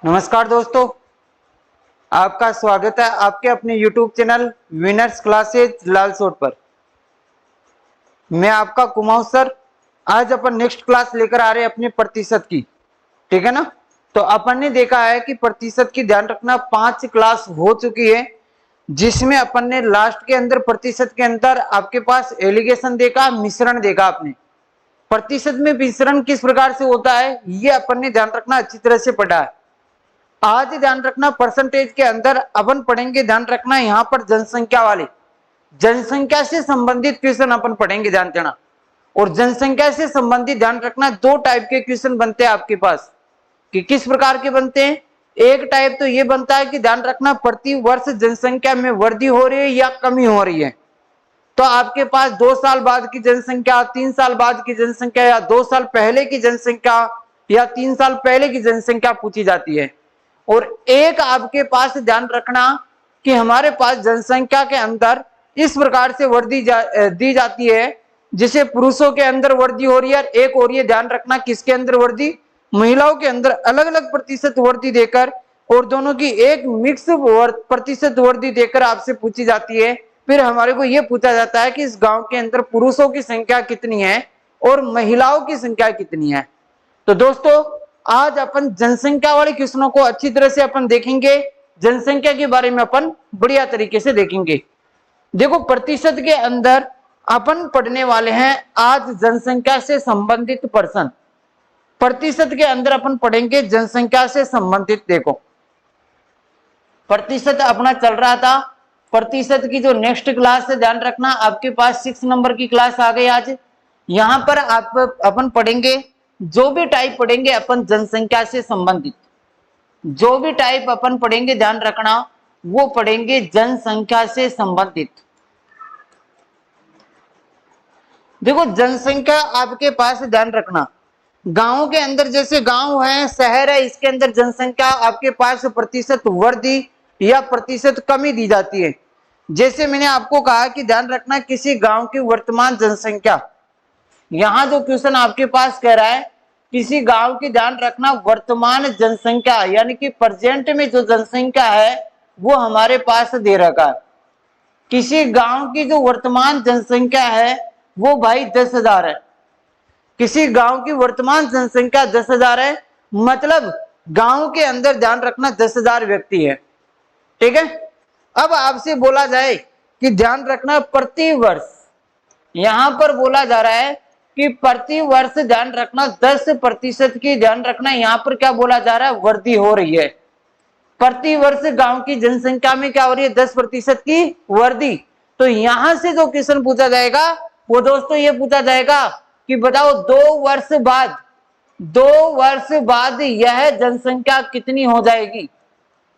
नमस्कार दोस्तों, आपका स्वागत है आपके अपने YouTube channel winners classes Lalsot पर। मैं आपका कुमाऊं सर। आज अपन नेक्स्ट क्लास लेकर आ रहे हैं अपने प्रतिशत की, ठीक है ना। तो अपन ने देखा है कि प्रतिशत की ध्यान रखना 5 क्लास हो चुकी है, जिसमें अपन ने लास्ट के अंदर प्रतिशत के अंदर आपके पास एलिगेशन देखा, मिश्रण देखा। आपने प्रतिशत में मिश्रण किस प्रकार से होता है ये अपन ने ध्यान रखना अच्छी तरह से पढ़ा है। आज ध्यान रखना परसेंटेज के अंदर अपन पढ़ेंगे, ध्यान रखना यहाँ पर जनसंख्या वाले, जनसंख्या से संबंधित क्वेश्चन अपन पढ़ेंगे, ध्यान देना। और जनसंख्या से संबंधित ध्यान रखना 2 टाइप के क्वेश्चन बनते हैं आपके पास, कि किस प्रकार के बनते हैं। एक टाइप तो ये बनता है कि ध्यान रखना प्रति वर्ष जनसंख्या में वृद्धि हो रही है या कमी हो रही है। तो आपके पास 2 साल बाद की जनसंख्या, 3 साल बाद की जनसंख्या, या 2 साल पहले की जनसंख्या, या 3 साल पहले की जनसंख्या पूछी जाती है। और एक आपके पास ध्यान रखना कि हमारे पास जनसंख्या के अंदर इस प्रकार से वृद्धि दी जाती है, जिसे पुरुषों के अंदर वृद्धि हो रही है, एक हो रही है ध्यान रखना किसके अंदर वृद्धि, महिलाओं के अंदर अलग अलग प्रतिशत वृद्धि देकर, और दोनों की एक मिक्स प्रतिशत वृद्धि देकर आपसे पूछी जाती है। फिर हमारे को यह पूछा जाता है कि इस गांव के अंदर पुरुषों की संख्या कितनी है और महिलाओं की संख्या कितनी है। तो दोस्तों, आज अपन जनसंख्या वाले क्वेश्चनों को अच्छी तरह से अपन देखेंगे, जनसंख्या के बारे में अपन बढ़िया तरीके से देखेंगे। देखो, प्रतिशत के अंदर अपन पढ़ने वाले हैं आज जनसंख्या से संबंधित पर्सन। प्रतिशत के अंदर अपन पढ़ेंगे जनसंख्या से संबंधित। देखो, प्रतिशत अपना चल रहा था, प्रतिशत की जो नेक्स्ट क्लास है ध्यान रखना आपके पास 6 नंबर की क्लास आ गई आज। यहां पर अपन पढ़ेंगे, जो भी टाइप पढ़ेंगे अपन जनसंख्या से संबंधित, जो भी टाइप अपन पढ़ेंगे ध्यान रखना वो पढ़ेंगे जनसंख्या से संबंधित। देखो, जनसंख्या आपके पास ध्यान रखना गांवों के अंदर, जैसे गांव है, शहर है, इसके अंदर जनसंख्या आपके पास प्रतिशत वृद्धि या प्रतिशत कमी दी जाती है। जैसे मैंने आपको कहा कि ध्यान रखना किसी गांव की वर्तमान जनसंख्या, यहां जो क्वेश्चन आपके पास कह रहा है किसी गांव की ध्यान रखना वर्तमान जनसंख्या, यानी कि प्रेजेंट में जो जनसंख्या है वो हमारे पास दे रखा है। किसी गांव की जो वर्तमान जनसंख्या है वो भाई 10,000 है। किसी गांव की वर्तमान जनसंख्या 10,000 है, मतलब गांव के अंदर ध्यान रखना 10,000 व्यक्ति है, ठीक है। अब आपसे बोला जाए कि ध्यान रखना प्रति वर्ष, यहां पर बोला जा रहा है कि प्रति वर्ष ध्यान रखना 10% की ध्यान रखना यहां पर क्या बोला जा रहा है, वृद्धि हो रही है। प्रति वर्ष गांव की जनसंख्या में क्या हो रही है, 10% की वृद्धि। तो यहां से जो क्वेश्चन पूछा जाएगा वो दोस्तों ये पूछा जाएगा कि बताओ 2 वर्ष बाद यह जनसंख्या कितनी हो जाएगी,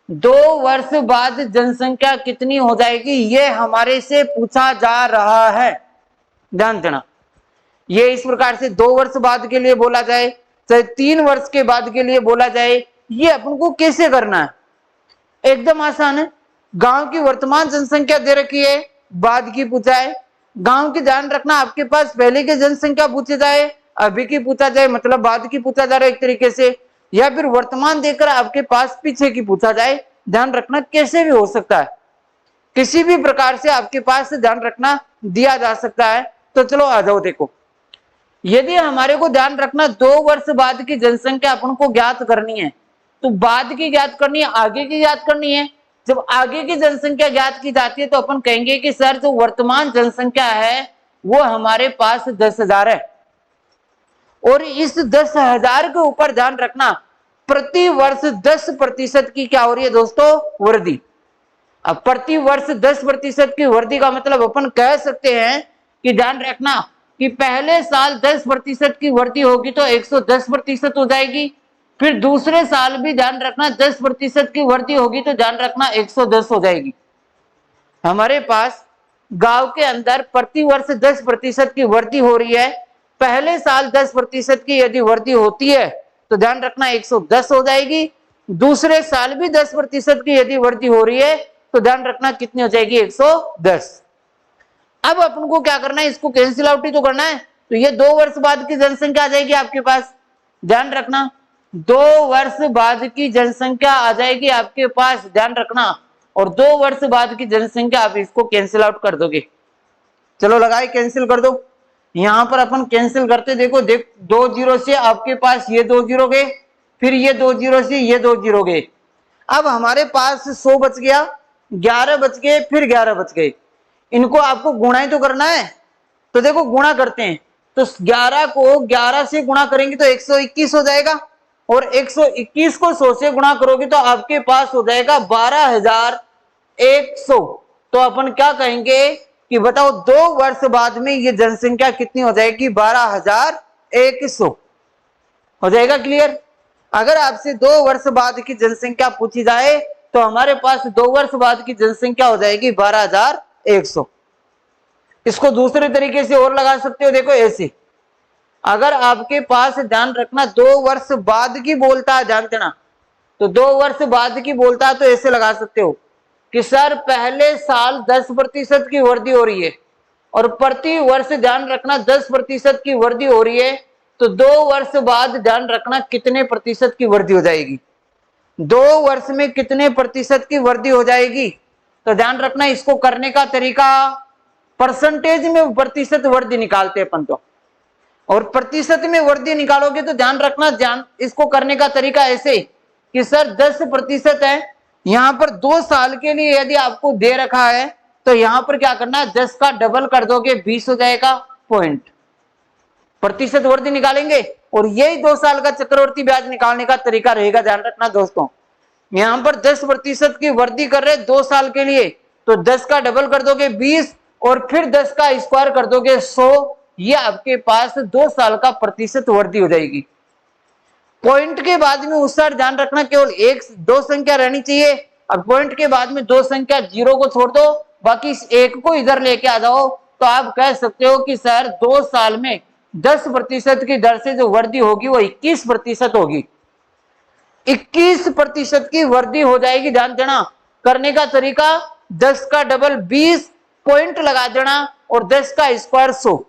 2 वर्ष बाद जनसंख्या कितनी हो जाएगी, ये हमारे से पूछा जा रहा है। ध्यान देना, ये इस प्रकार से 2 वर्ष बाद के लिए बोला जाए, चाहे 3 वर्ष के बाद के लिए बोला जाए, ये अपन को कैसे करना है, एकदम आसान है। गांव की वर्तमान जनसंख्या दे रखी है, बाद की पूछा है। गांव की ध्यान रखना आपके पास पहले की जनसंख्या पूछे जाए, अभी की पूछा जाए, मतलब बाद की पूछा जा रहा है एक तरीके से, या फिर वर्तमान देकर आपके पास पीछे की पूछा जाए। ध्यान रखना कैसे भी हो सकता है, किसी भी प्रकार से आपके पास ध्यान रखना दिया जा सकता है। तो चलो आ जाओ, देखो, यदि हमारे को ध्यान रखना 2 वर्ष बाद की जनसंख्या अपन को ज्ञात करनी है, तो बाद की ज्ञात करनी है, आगे की ज्ञात करनी है। जब आगे की जनसंख्या ज्ञात की जाती है तो अपन कहेंगे कि सर जो वर्तमान जनसंख्या है वो हमारे पास 10,000 है, और इस 10,000 के ऊपर ध्यान रखना प्रति वर्ष 10% की क्या हो रही है दोस्तों, वृद्धि। अब प्रति वर्ष 10% की वृद्धि का मतलब अपन कह सकते हैं कि ध्यान रखना कि पहले साल 10% की वृद्धि होगी तो 110% हो जाएगी, फिर दूसरे साल भी ध्यान रखना 10% की वृद्धि होगी तो ध्यान रखना 110 हो जाएगी। हमारे पास गांव के अंदर प्रति वर्ष 10% की वृद्धि हो रही है, पहले साल 10% की यदि वृद्धि होती है तो ध्यान रखना 110 हो जाएगी, दूसरे साल भी 10% की यदि वृद्धि हो रही है तो ध्यान रखना कितनी हो जाएगी, 110। अब अपन को क्या करना है, इसको कैंसिल आउट ही तो करना है, तो ये 2 वर्ष बाद की जनसंख्या आ जाएगी आपके पास। ध्यान रखना 2 वर्ष बाद की जनसंख्या आ जाएगी आपके पास, ध्यान रखना। और 2 वर्ष बाद की जनसंख्या, आप इसको कैंसिल आउट कर दोगे। चलो लगाए, कैंसिल कर दो। यहां पर अपन कैंसिल करते, देखो 2 जीरो से आपके पास ये 2 जीरो गए, फिर ये 2 जीरो से ये 2 जीरो गए। अब हमारे पास 100 बच गया, 11 बच गए, फिर 11 बच गए। इनको आपको गुणा ही तो करना है, तो देखो गुणा करते हैं। तो 11 को 11 से गुणा करेंगे तो 121 हो जाएगा, और 121 को 100 से गुणा करोगे तो आपके पास हो जाएगा 12,100। तो अपन क्या कहेंगे कि बताओ 2 वर्ष बाद में ये जनसंख्या कितनी हो जाएगी? 12,100 हो जाएगा। क्लियर? अगर आपसे 2 वर्ष बाद की जनसंख्या पूछी जाए तो हमारे पास 2 वर्ष बाद की जनसंख्या हो जाएगी 12,100। इसको दूसरे तरीके से और लगा सकते हो, देखो ऐसे। अगर आपके पास, ध्यान रखना, 2 वर्ष बाद की बोलता है, ध्यान देना, तो 2 वर्ष बाद की बोलता है तो ऐसे लगा सकते हो कि सर पहले साल 10% की वृद्धि हो रही है, और प्रति वर्ष, ध्यान रखना, 10% की वृद्धि हो रही है, तो 2 वर्ष बाद ध्यान रखना कितने प्रतिशत की वृद्धि हो जाएगी? 2 वर्ष में कितने प्रतिशत की वृद्धि हो जाएगी? तो ध्यान रखना, इसको करने का तरीका, परसेंटेज में प्रतिशत वृद्धि निकालते हैं अपन तो, और प्रतिशत में वृद्धि निकालोगे तो ध्यान रखना, इसको करने का तरीका ऐसे कि सर 10% है, यहां पर 2 साल के लिए यदि आपको दे रखा है तो यहां पर क्या करना है, 10 का डबल कर दोगे, 20 हो जाएगा पॉइंट, प्रतिशत वृद्धि निकालेंगे। और यही 2 साल का चक्रवर्ती ब्याज निकालने का तरीका रहेगा। ध्यान रखना दोस्तों, यहां पर 10% की वृद्धि कर रहे 2 साल के लिए, तो 10 का डबल कर दोगे 20, और फिर 10 का स्क्वायर कर दोगे 100। ये आपके पास 2 साल का प्रतिशत वृद्धि हो जाएगी। पॉइंट के बाद में उस साइड ध्यान रखना केवल 1-2 संख्या रहनी चाहिए। अब पॉइंट के बाद में 2 संख्या, 0 को छोड़ दो, बाकी इस 1 को इधर लेके आ जाओ, तो आप कह सकते हो कि सर 2 साल में 10% की दर से जो वृद्धि होगी वो 21% होगी। 21% की वृद्धि हो जाएगी। ध्यान देना, करने का तरीका 10 का डबल 20, पॉइंट लगा देना, और 10 का स्क्वायर 100।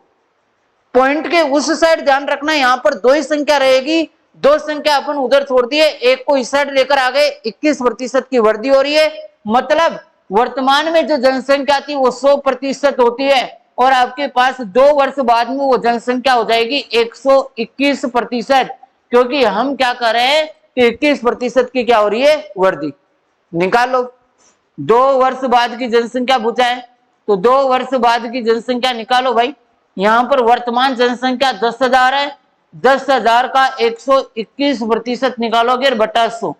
पॉइंट के उस साइड ध्यान रखना, यहां पर 2 ही संख्या रहेगी, 2 संख्या अपन उधर छोड़ दिए, 1 को इस साइड लेकर आ गए, 21% की वृद्धि हो रही है। मतलब वर्तमान में जो जनसंख्या थी वो 100% होती है, और आपके पास 2 वर्ष बाद में वो जनसंख्या हो जाएगी 121%, क्योंकि हम क्या कर रहे हैं कि 21% की क्या हो रही है, वृद्धि। निकालो, 2 वर्ष बाद की जनसंख्या पूछा है, तो 2 वर्ष बाद की जनसंख्या निकालो भाई। यहां पर वर्तमान जनसंख्या 10,000 है, 10,000 का 121% निकालोगे बटा 100,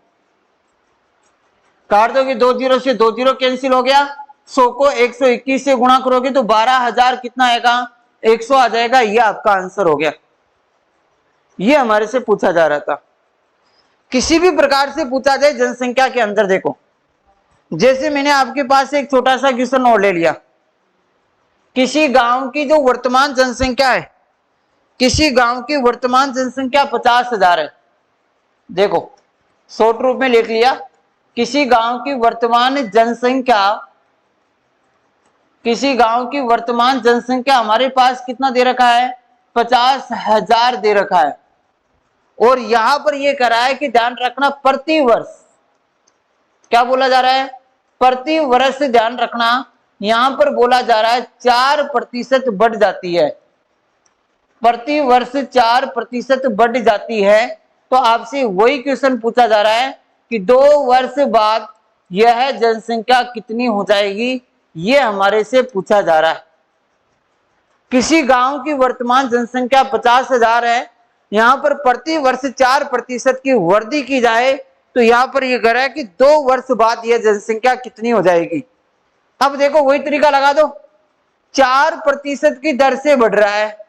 काट दोगे 2 जीरो से 2 जीरो कैंसिल हो गया, 100 को 121 से गुणा करोगे तो 12,000 कितना आएगा, 100 आ जाएगा। ये आपका आंसर हो गया। ये हमारे से पूछा जा रहा था। किसी भी प्रकार से पूछा जाए जनसंख्या के अंदर, देखो जैसे मैंने आपके पास एक छोटा सा क्वेश्चन और ले लिया, किसी गांव की जो वर्तमान जनसंख्या है, किसी गांव की वर्तमान जनसंख्या 50,000 है। देखो शॉर्ट रूप में लिख लिया, किसी गांव की वर्तमान जनसंख्या, किसी गांव की वर्तमान जनसंख्या हमारे पास कितना दे रखा है, 50,000 दे रखा है। और यहां पर यह करा है कि ध्यान रखना प्रति वर्ष, क्या बोला जा रहा है, प्रति वर्ष। ध्यान रखना यहां पर बोला जा रहा है 4% बढ़ जाती है, प्रति वर्ष 4% बढ़ जाती है। तो आपसे वही क्वेश्चन पूछा जा रहा है कि 2 वर्ष बाद यह जनसंख्या कितनी हो जाएगी, ये हमारे से पूछा जा रहा है। किसी गांव की वर्तमान जनसंख्या 50,000 है, यहां पर प्रति वर्ष 4% की वृद्धि की जाए, तो यहां पर यह कह रहा है कि 2 वर्ष बाद यह जनसंख्या कितनी हो जाएगी। अब देखो वही तरीका लगा दो, 4% की दर से बढ़ रहा है,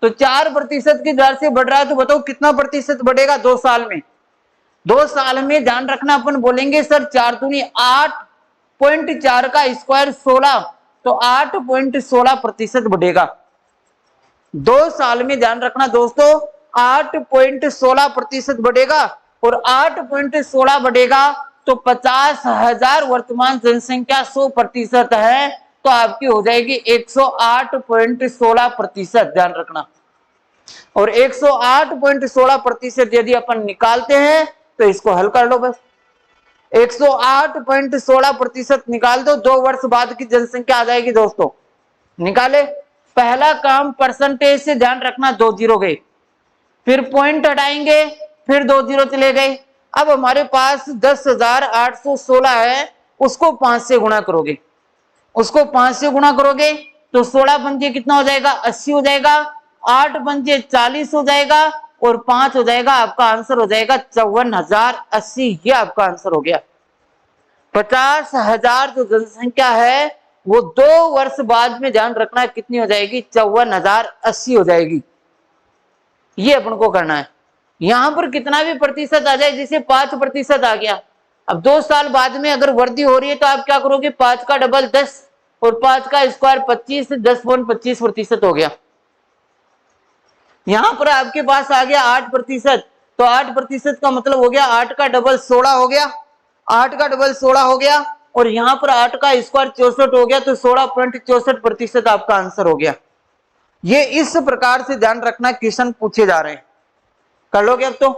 तो 4% की दर से बढ़ रहा है, तो बताओ कितना प्रतिशत बढ़ेगा 2 साल में। 2 साल में ध्यान रखना अपन बोलेंगे सर 4 दूनी 8.4 का स्क्वायर 16, तो 8.16% बढ़ेगा 2 साल में। ध्यान रखना दोस्तों 8.16% बढ़ेगा, और 8.16 बढ़ेगा तो 50,000 वर्तमान जनसंख्या 100% है, तो आपकी हो जाएगी 108.16%। ध्यान रखना और 108.16% यदि अपन निकालते हैं तो इसको हल कर लो बस। 108.16% निकाल दो, 2 वर्ष बाद की जनसंख्या आ जाएगी दोस्तों। निकाले, पहला काम परसेंटेज से ध्यान रखना, 2 जीरो गए, फिर पॉइंट हटाएंगे, फिर 2 जीरो चले गए। अब हमारे पास 10,816 है, उसको 5 से गुणा करोगे, उसको 5 से गुणा करोगे तो 16 पंजे कितना हो जाएगा, 80 हो जाएगा, 8 पंजे 40 हो जाएगा और 5 हो जाएगा, आपका आंसर हो जाएगा 54,080। ये आपका आंसर हो गया। 50,000 जो जनसंख्या है वो 2 वर्ष बाद में ध्यान रखना कितनी हो जाएगी, 54,080 हो जाएगी। ये अपन को करना है। यहां पर कितना भी प्रतिशत आ जाए, जैसे 5% आ गया, अब 2 साल बाद में अगर वृद्धि हो रही है तो आप क्या करोगे, 5 का डबल 10 और 5 का स्क्वायर 25, 10.25% हो गया। यहां पर आपके पास आ गया 8%, तो 8% का मतलब हो गया 8 का डबल 16 हो गया, 8 का डबल 16 हो गया, और यहां पर 8 का स्क्वायर 64 हो गया, तो 16.64% आपका आंसर हो गया। ये इस प्रकार से ध्यान रखना क्वेश्चन पूछे जा रहे हैं। कर लोगे अब तो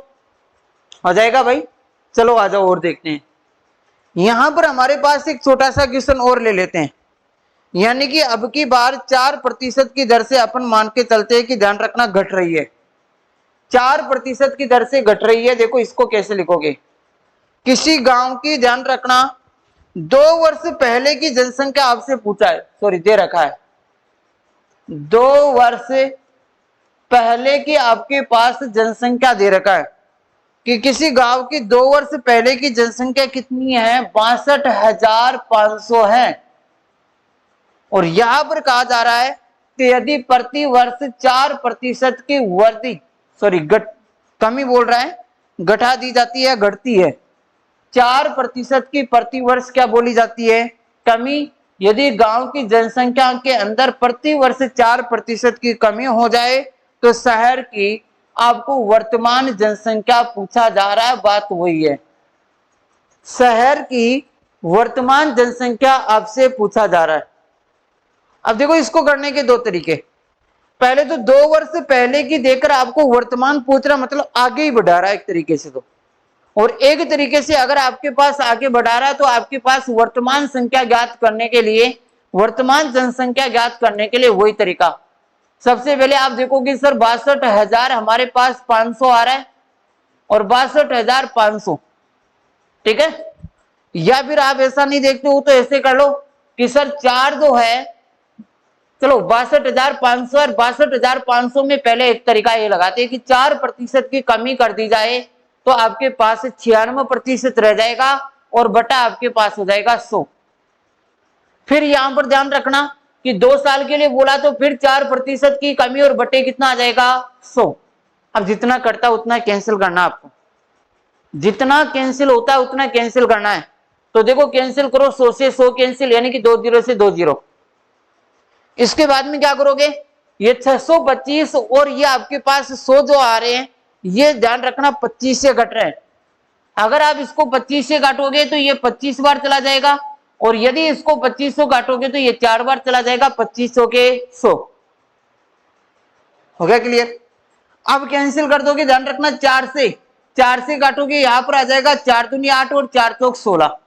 हो जाएगा भाई। चलो आ जाओ और देखते हैं। यहां पर हमारे पास एक छोटा सा क्वेश्चन और ले लेते हैं, यानी कि अब की बार 4% की दर से अपन मान के चलते हैं कि ध्यान रखना घट रही है, 4% की दर से घट रही है। देखो इसको कैसे लिखोगे, किसी गांव की, ध्यान रखना 2 वर्ष पहले की जनसंख्या आपसे पूछा है, सॉरी दे रखा है, 2 वर्ष पहले की आपके पास जनसंख्या दे रखा है कि किसी गांव की 2 वर्ष पहले की जनसंख्या कितनी है, 62,500 है। और यहां पर कहा जा रहा है कि यदि प्रति वर्ष 4% की वृद्धि, सॉरी कमी बोल रहा है, घटा दी जाती है, घटती है, 4% की प्रति वर्ष क्या बोली जाती है, कमी। यदि गांव की जनसंख्या के अंदर प्रति वर्ष 4% की कमी हो जाए तो शहर की आपको वर्तमान जनसंख्या पूछा जा रहा है। बात वही है, शहर की वर्तमान जनसंख्या आपसे पूछा जा रहा है। अब देखो इसको करने के 2 तरीके, पहले तो 2 वर्ष पहले की देकर आपको वर्तमान पूछ रहा, मतलब आगे ही बढ़ा रहा है एक तरीके से तो, और एक तरीके से अगर आपके पास आगे बढ़ा रहा है तो आपके पास वर्तमान संख्या ज्ञात करने के लिए, वर्तमान जनसंख्या ज्ञात करने के लिए वही तरीका। सबसे पहले आप देखोगे सर 62,000 हमारे पास 500 आ रहा है और 62,500, ठीक है। या फिर आप ऐसा नहीं देखते हो तो ऐसे कर लो कि सर 4 जो है, चलो 62,500 और 62,500 में पहले एक तरीका ये लगाते हैं कि 4% की कमी कर दी जाए तो आपके पास 96% रह जाएगा और बटा आपके पास हो जाएगा 100। फिर यहां पर ध्यान रखना कि 2 साल के लिए बोला तो फिर 4% की कमी और बटे कितना आ जाएगा, 100। अब जितना कटता उतना कैंसिल करना, आपको जितना कैंसिल होता है उतना कैंसिल करना है। तो देखो कैंसिल करो, 100 से 100 कैंसिल, यानी कि 2 जीरो से 2 जीरो। इसके बाद में क्या करोगे, ये 625 और ये आपके पास 100 जो आ रहे हैं, ये ध्यान रखना 25 से घट रहे हैं। अगर आप इसको 25 से काटोगे तो ये 25 बार चला जाएगा, और यदि इसको 2500 काटोगे तो ये 4 बार चला जाएगा, 2500 के 100। हो गया क्लियर। अब कैंसिल कर दोगे, ध्यान रखना 4 से काटोगे, यहां पर आ जाएगा 4 दूनी 8 और 4 चौक 16।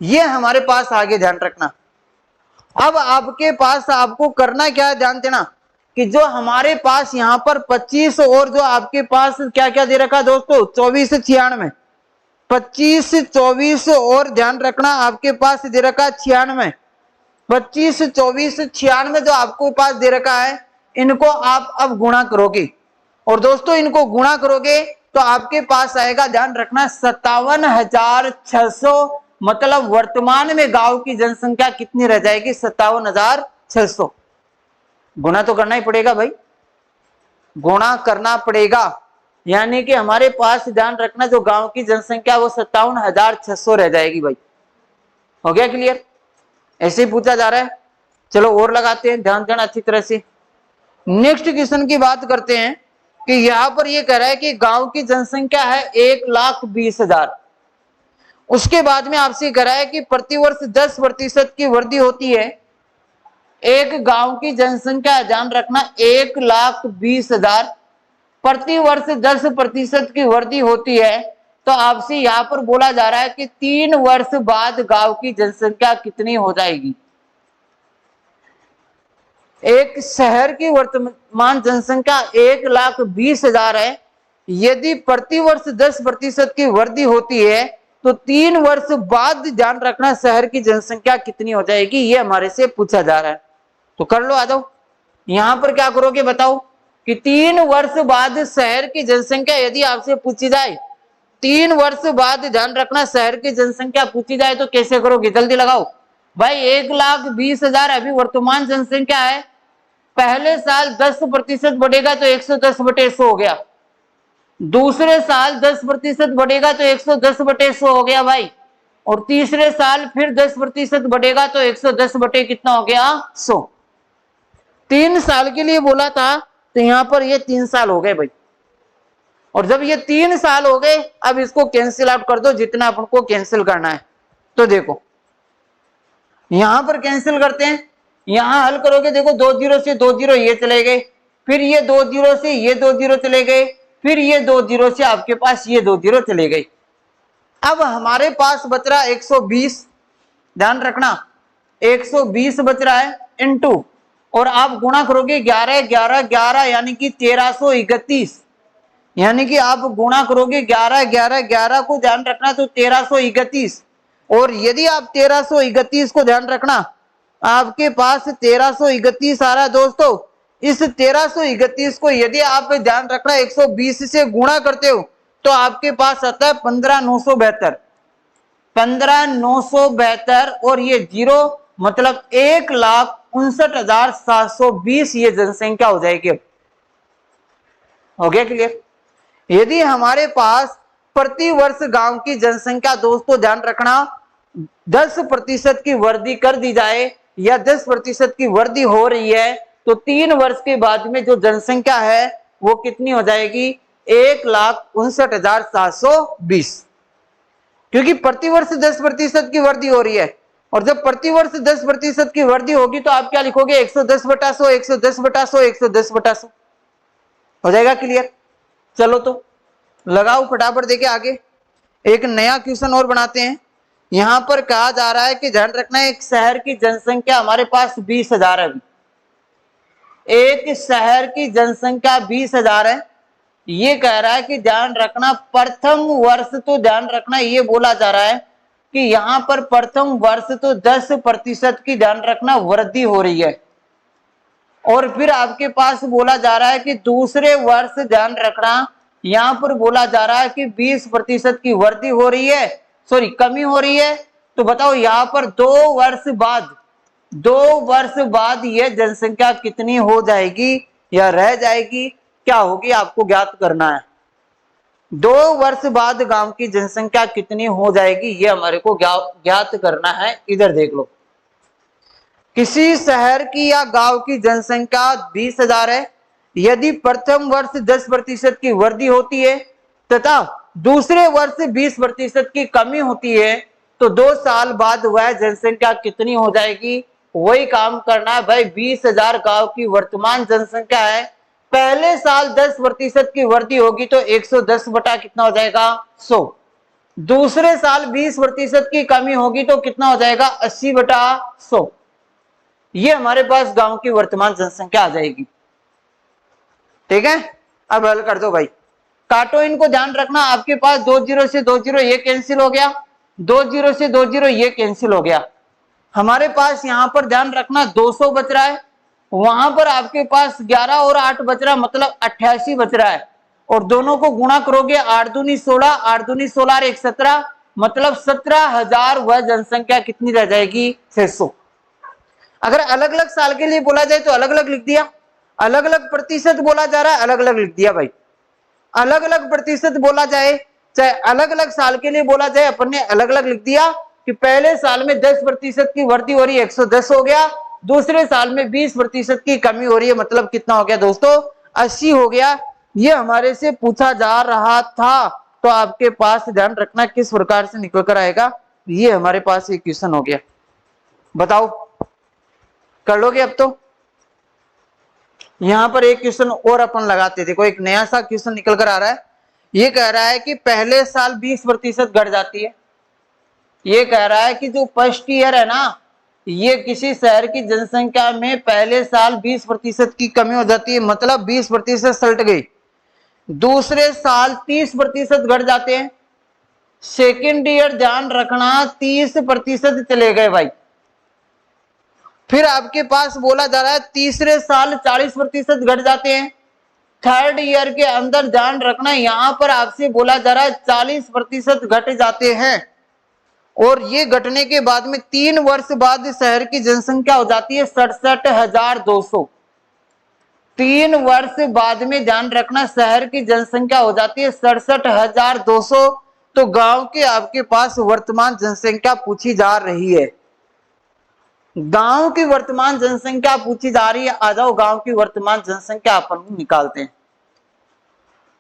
ये हमारे पास आगे ध्यान रखना। अब आपके पास आपको करना क्या है, ध्यान देना कि जो हमारे पास यहां पर 25 और जो आपके पास क्या क्या दे रखा है दोस्तों, 24 96, 25 24 और ध्यान रखना आपके पास दे रखा है 96, 25 24 96 जो आपको पास दे रखा है, इनको आप अब गुणा करोगे, और दोस्तों इनको गुणा करोगे तो आपके पास आएगा, ध्यान रखना 57,600। मतलब वर्तमान में गांव की जनसंख्या कितनी रह जाएगी, 57,600। गुणा तो करना ही पड़ेगा भाई, गुणा करना पड़ेगा, यानी कि हमारे पास ध्यान रखना जो गांव की जनसंख्या वो 57,600 रह जाएगी भाई। हो गया क्लियर, ऐसे ही पूछा जा रहा है। चलो और लगाते हैं, ध्यान देना अच्छी तरह से। नेक्स्ट क्वेश्चन की बात करते हैं कि यहां पर ये कह रहा है कि गांव की जनसंख्या है 1,20,000। उसके बाद में आपसे कह रहा है कि प्रतिवर्ष 10% की वृद्धि होती है, एक गांव की जनसंख्या ध्यान रखना 1,20,000, प्रति वर्ष 10% की वृद्धि होती है, तो आपसे यहां पर बोला जा रहा है कि 3 वर्ष बाद गांव की जनसंख्या कितनी हो जाएगी। एक शहर की वर्तमान जनसंख्या 1,20,000 है, यदि प्रति वर्ष 10% की वृद्धि होती है तो 3 वर्ष बाद ध्यान रखना शहर की जनसंख्या कितनी हो जाएगी, ये हमारे से पूछा जा रहा है। तो कर लो, आ जाओ। यहां पर क्या करोगे बताओ कि 3 वर्ष बाद शहर की जनसंख्या यदि आपसे पूछी जाए, 3 वर्ष बाद ध्यान रखना शहर की जनसंख्या पूछी जाए तो कैसे करोगे, जल्दी लगाओ भाई। 1,20,000 अभी वर्तमान जनसंख्या है, पहले साल 10% बढ़ेगा तो 110/100 हो गया, दूसरे साल 10% बढ़ेगा तो 110/100 हो गया भाई, और तीसरे साल फिर 10% बढ़ेगा तो 110 कितना हो गया, 100। 3 साल के लिए बोला था, तो यहां पर ये 3 साल हो गए भाई। और जब ये 3 साल हो गए, अब इसको कैंसिल आउट कर दो जितना अपन को कैंसिल करना है। तो देखो यहां पर कैंसिल करते हैं, यहां हल करोगे, देखो 2 जीरो से 2 जीरो ये चले गए, फिर ये 2 जीरो से ये 2 जीरो चले गए, फिर ये 2 जीरो से आपके पास ये 2 जीरो चले गए। अब हमारे पास बच रहा 120, ध्यान रखना 120 बच रहा है, इनटू, और आप गुणा करोगे 11 11 11 यानी कि 1331, यानी कि आप गुणा करोगे 11 11 11 को ध्यान रखना तो 1331, और यदि आप 1331 को ध्यान रखना आपके पास 1331 आ रहा है दोस्तों। इस 1331 को यदि आप ध्यान रखना 120 से गुणा करते हो तो आपके पास आता है 15,972, 15,972, और ये जीरो मतलब 1,59,720 ये जनसंख्या हो जाएगी। हो गया क्लियर? यदि हमारे पास प्रति वर्ष गांव की जनसंख्या दोस्तों ध्यान रखना 10% की वृद्धि कर दी जाए या 10% की वृद्धि हो रही है, तो 3 वर्ष के बाद में जो जनसंख्या है वो कितनी हो जाएगी, 1,59,720, क्योंकि प्रतिवर्ष 10% की वृद्धि हो रही है। और जब प्रतिवर्ष 10% की वृद्धि होगी तो आप क्या लिखोगे, 110/100, 110/100, 110/100। हो जाएगा क्लियर? चलो तो लगाओ फटाफट, देखे आगे एक नया क्वेश्चन और बनाते हैं। यहां पर कहा जा रहा है कि ध्यान रखना एक शहर की जनसंख्या हमारे पास 20,000 है, एक शहर की जनसंख्या 20,000 है। ये कह रहा है कि ध्यान रखना प्रथम वर्ष, तो ध्यान रखना ये बोला जा रहा है कि यहां पर प्रथम वर्ष तो 10% की ध्यान रखना वृद्धि हो रही है, और फिर आपके पास बोला जा रहा है कि दूसरे वर्ष ध्यान रखना यहां पर बोला जा रहा है कि 20% की वृद्धि हो रही है, सॉरी कमी हो रही है। तो बताओ यहां पर 2 वर्ष बाद यह जनसंख्या कितनी हो जाएगी या रह जाएगी, क्या होगी, आपको ज्ञात करना है। 2 वर्ष बाद गांव की जनसंख्या कितनी हो जाएगी ये हमारे को ज्ञात करना है। इधर देख लो, किसी शहर की या गांव की जनसंख्या 20,000 है, यदि प्रथम वर्ष 10% की वृद्धि होती है तथा दूसरे वर्ष 20% की कमी होती है, तो 2 साल बाद वह जनसंख्या कितनी हो जाएगी, वही काम करना है भाई। 20,000 गांव की वर्तमान जनसंख्या है, पहले साल 10% की वृद्धि होगी तो 110 बटा कितना हो जाएगा, 100। दूसरे साल 20% की कमी होगी तो कितना हो जाएगा, 80/100। ये हमारे पास गांव की वर्तमान जनसंख्या आ जाएगी। ठीक है, अब हल कर दो भाई, काटो इनको, ध्यान रखना आपके पास 2 जीरो से 2 जीरो ये कैंसिल हो गया, 2 जीरो से 2 जीरो ये कैंसिल हो गया। हमारे पास यहां पर ध्यान रखना 200 बच रहा है, वहां पर आपके पास 11 और 8 बच रहा है, मतलब 88 बच रहा है, और दोनों को गुणा करोगे 8 दूनी 16, 8 दूनी 16 और 1 17, मतलब 17,000 वह जनसंख्या कितनी रह जाएगी, 600। अगर अलग अलग साल के लिए बोला जाए तो अलग अलग लिख दिया, अलग अलग प्रतिशत बोला जा रहा है अलग अलग लिख दिया भाई। अलग अलग प्रतिशत बोला जाए चाहे अलग अलग साल के लिए बोला जाए, अपन ने अलग अलग लिख दिया कि पहले साल में 10% की वृद्धि हो रही है 110 हो गया, दूसरे साल में 20% की कमी हो रही है, मतलब कितना हो गया दोस्तों, 80 हो गया। ये हमारे से पूछा जा रहा था, तो आपके पास ध्यान रखना किस प्रकार से निकल कर आएगा। ये हमारे पास एक क्वेश्चन हो गया, बताओ कर लोगे अब तो। यहां पर एक क्वेश्चन और अपन लगाते, देखो एक नया सा क्वेश्चन निकल कर आ रहा है। ये कह रहा है कि पहले साल 20% घट जाती है। ये कह रहा है कि जो फर्स्ट ईयर है ना, ये किसी शहर की जनसंख्या में पहले साल 20% की कमी हो जाती है, मतलब 20% सलट गई। दूसरे साल 30% घट जाते हैं। सेकेंड ईयर ध्यान रखना 30% चले गए भाई। फिर आपके पास बोला जा रहा है तीसरे साल 40% घट जाते हैं। थर्ड ईयर के अंदर ध्यान रखना, यहां पर आपसे बोला जा रहा है 40% घट जाते हैं। और ये घटने के बाद में 3 वर्ष बाद शहर की जनसंख्या हो जाती है 67,200। 3 वर्ष बाद में ध्यान रखना शहर की जनसंख्या हो जाती है 67,200। तो गांव के आपके पास वर्तमान जनसंख्या पूछी जा रही है। गांव की वर्तमान जनसंख्या पूछी जा रही है। आ जाओ गांव की वर्तमान जनसंख्या अपन निकालते हैं।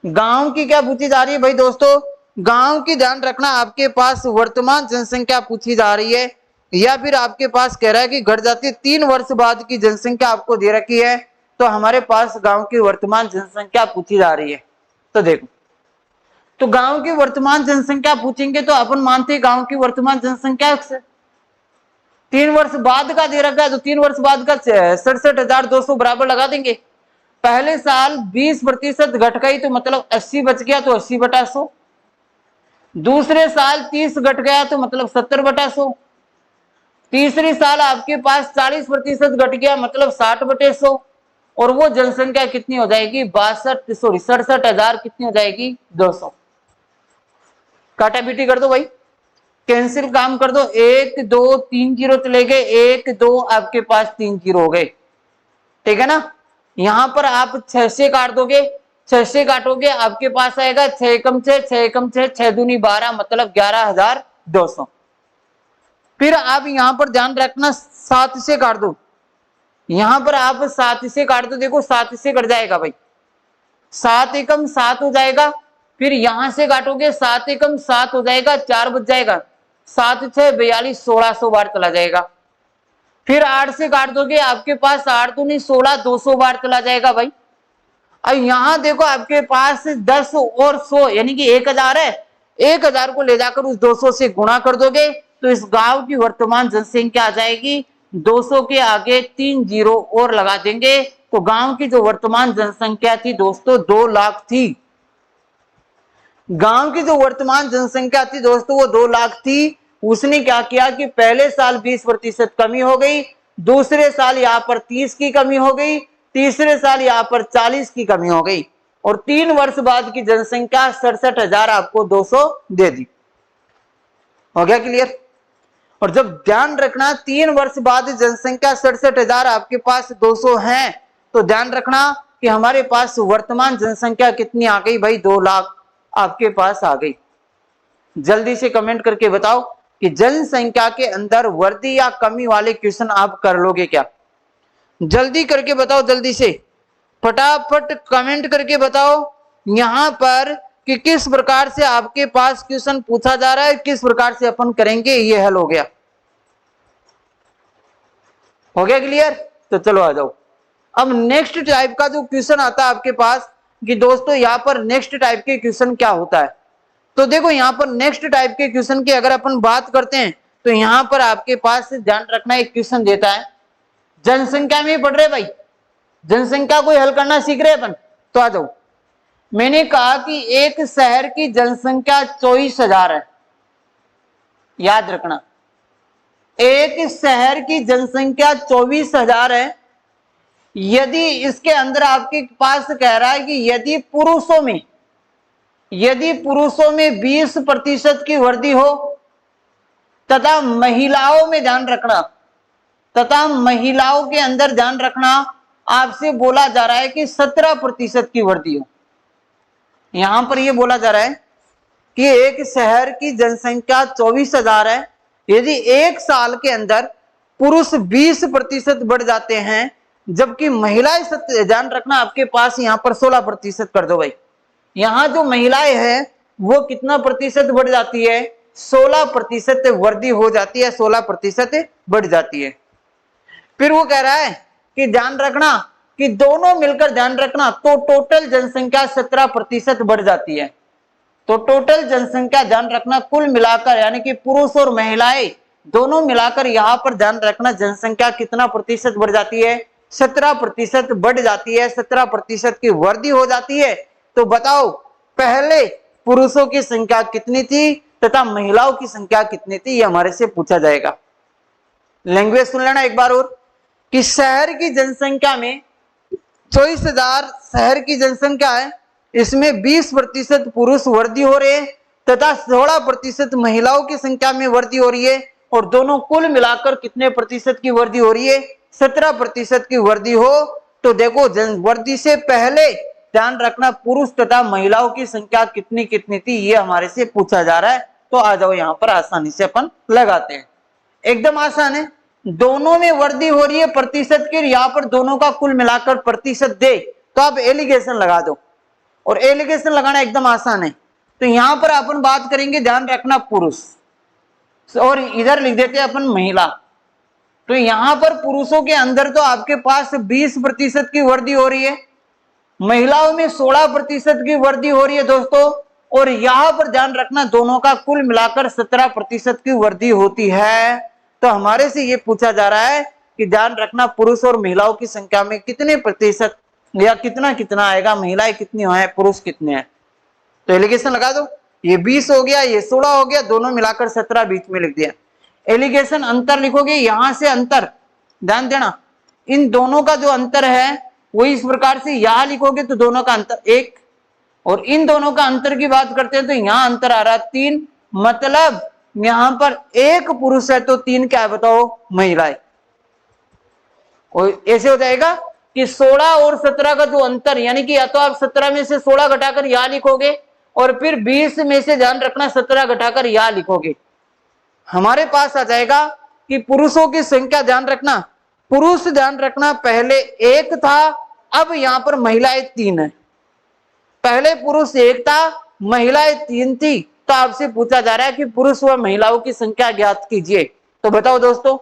गांव की क्या पूछी जा रही है भाई दोस्तों? गांव की ध्यान रखना आपके पास वर्तमान जनसंख्या पूछी जा रही है, या फिर आपके पास कह रहा है कि घट जाती है 3 वर्ष बाद की जनसंख्या आपको दे रखी है। तो हमारे पास गांव की वर्तमान जनसंख्या पूछी जा रही है। तो देखो, तो गांव की वर्तमान जनसंख्या पूछेंगे तो अपन मानते हैं गांव की वर्तमान जनसंख्या 3 वर्ष बाद का दे रखा है, तो 3 वर्ष बाद का 67,200 बराबर लगा देंगे। पहले साल 20% घट गई तो मतलब 80 बच गया, तो 80/100। दूसरे साल 30 घट गया तो मतलब 70/100। तीसरी साल आपके पास 40% घट गया, मतलब 60/100। और वो जनसंख्या कितनी हो जाएगी? 67,000 कितनी हो जाएगी? 200। काटा पीटी कर दो भाई, कैंसिल काम कर दो। 1 2 3 जीरो चले गए, 1 2 आपके पास 3 जीरो हो गए, ठीक है ना। यहां पर आप 6 से काट दोगे, 6 से काटोगे आपके पास आएगा 6 कम 6, 6 कम 6, 6 दूनी 12, मतलब 11,200। फिर आप यहां पर ध्यान रखना 7 से काट दो। यहां पर आप 7 से काट दो, देखो 7 से कट जाएगा भाई, 7 एकम 7 हो जाएगा। फिर यहां से काटोगे 7 एकम 7 हो जाएगा, 4 बच जाएगा, 7 6 42, 1600 बार चला जाएगा। फिर 8 से काट दोगे, आपके पास 8 दूनी 16, 200 बार चला जाएगा भाई। अब यहां देखो आपके पास 10 और 100 यानी कि 1000 है। 1000 को ले जाकर उस 200 से गुणा कर दोगे तो इस गांव की वर्तमान जनसंख्या आ जाएगी। 200 के आगे 3 जीरो और लगा देंगे तो गांव की जो वर्तमान जनसंख्या थी दोस्तों 2 लाख थी। गांव की जो वर्तमान जनसंख्या थी दोस्तों वो 2 लाख थी। उसने क्या किया कि पहले साल 20% कमी हो गई, दूसरे साल यहां पर 30 की कमी हो गई, तीसरे साल यहां पर 40 की कमी हो गई, और 3 वर्ष बाद की जनसंख्या 67,000 आपको 200 दे दी। हो गया क्लियर? और जब ध्यान रखना 3 वर्ष बाद जनसंख्या 67,000 आपके पास 200 है, तो ध्यान रखना कि हमारे पास वर्तमान जनसंख्या कितनी आ गई भाई? 2 लाख आपके पास आ गई। जल्दी से कमेंट करके बताओ कि जनसंख्या के अंदर वृद्धि या कमी वाले क्वेश्चन आप कर लोगे क्या? जल्दी करके बताओ, जल्दी से फटाफट कमेंट करके बताओ यहां पर कि किस प्रकार से आपके पास क्वेश्चन पूछा जा रहा है, किस प्रकार से अपन करेंगे। ये हल हो गया, हो गया क्लियर? तो चलो आ जाओ। अब नेक्स्ट टाइप का जो क्वेश्चन आता है आपके पास कि दोस्तों यहां पर नेक्स्ट टाइप के क्वेश्चन क्या होता है। तो देखो यहां पर नेक्स्ट टाइप के क्वेश्चन की अगर अपन बात करते हैं तो यहां पर आपके पास ध्यान रखना एक क्वेश्चन देता है, जनसंख्या में पढ़ रहे भाई, जनसंख्या को हल करना सीख रहे अपन। तो आ जाओ, मैंने कहा कि एक शहर की जनसंख्या 24,000 है। याद रखना एक शहर की जनसंख्या 24,000 है। यदि इसके अंदर आपके पास कह रहा है कि यदि पुरुषों में 20% की वृद्धि हो तथा महिलाओं में ध्यान रखना, तथा महिलाओं के अंदर ध्यान रखना आपसे बोला जा रहा है कि 17% की वृद्धि हो। यहां पर यह बोला जा रहा है कि एक शहर की जनसंख्या 24,000 है, यदि एक साल के अंदर पुरुष 20% बढ़ जाते हैं जबकि महिलाएं, ध्यान रखना आपके पास यहां पर 16% कर दो भाई। यहां जो महिलाएं हैं वो कितना प्रतिशत बढ़ जाती है? 16% वृद्धि हो जाती है, 16% बढ़ जाती है। फिर वो कह रहा है कि ध्यान रखना कि दोनों मिलकर, ध्यान रखना, तो टोटल जनसंख्या 17% बढ़ जाती है। तो टोटल जनसंख्या, ध्यान रखना, कुल मिलाकर यानी कि पुरुष और महिलाएं दोनों मिलाकर यहां पर ध्यान रखना जनसंख्या कितना प्रतिशत बढ़ जाती है? 17% बढ़ जाती है, 17% की वृद्धि हो जाती है। तो बताओ पहले पुरुषों की संख्या कितनी थी तथा महिलाओं की संख्या कितनी थी, ये हमारे से पूछा जाएगा। लैंग्वेज सुन लेना एक बार और कि शहर की जनसंख्या में 24,000 शहर की जनसंख्या है, इसमें 20% पुरुष वृद्धि हो रहे हैं तथा 16% महिलाओं की संख्या में वृद्धि हो रही है। और दोनों कुल मिलाकर कितने प्रतिशत की वृद्धि हो रही है? 17% की वृद्धि हो। तो देखो वृद्धि से पहले ध्यान रखना पुरुष तथा महिलाओं की संख्या कितनी कितनी थी, ये हमारे से पूछा जा रहा है। तो आ जाओ यहाँ पर आसानी से अपन लगाते हैं, एकदम आसान है। दोनों में वृद्धि हो रही है प्रतिशत की, यहाँ पर दोनों का कुल मिलाकर प्रतिशत दे तो आप एलिगेशन लगा दो, और एलिगेशन लगाना एकदम आसान है। तो यहां पर अपन बात करेंगे, ध्यान रखना, पुरुष, और इधर लिख देते हैं अपन महिला। तो यहां पर पुरुषों के अंदर तो आपके पास 20% की वृद्धि हो रही है, महिलाओं में 16% की वृद्धि हो रही है दोस्तों, और यहां पर ध्यान रखना दोनों का कुल मिलाकर 17% की वृद्धि होती है। तो हमारे से ये पूछा जा रहा है कि ध्यान रखना पुरुष और महिलाओं की संख्या में कितने प्रतिशत या कितना कितना आएगा, महिलाएं कितनी है पुरुष कितने हैं। तो एलिगेशन लगा दो, ये 20 हो गया, ये 16 हो गया, दोनों मिलाकर 17 बीच में लिख दिया। एलिगेशन अंतर लिखोगे, यहां से अंतर, ध्यान देना, इन दोनों का जो अंतर है वो इस प्रकार से यहां लिखोगे तो दोनों का अंतर 1, और इन दोनों का अंतर की बात करते हैं तो यहां अंतर आ रहा है 3, मतलब यहां पर 1 पुरुष है तो 3 क्या है बताओ, महिलाएं। और ऐसे हो जाएगा कि 16 और 17 का जो अंतर, यानी कि या तो आप 17 में से 16 घटाकर यहां लिखोगे और फिर 20 में से ध्यान रखना 17 घटाकर यहां लिखोगे, हमारे पास आ जाएगा कि पुरुषों की संख्या, ध्यान रखना, पुरुष ध्यान रखना पहले 1 था, अब यहां पर महिलाएं 3 है। पहले पुरुष 1 था, महिलाएं 3 थी। तो आपसे पूछा जा रहा है कि पुरुष व महिलाओं की संख्या ज्ञात कीजिए। तो बताओ दोस्तों,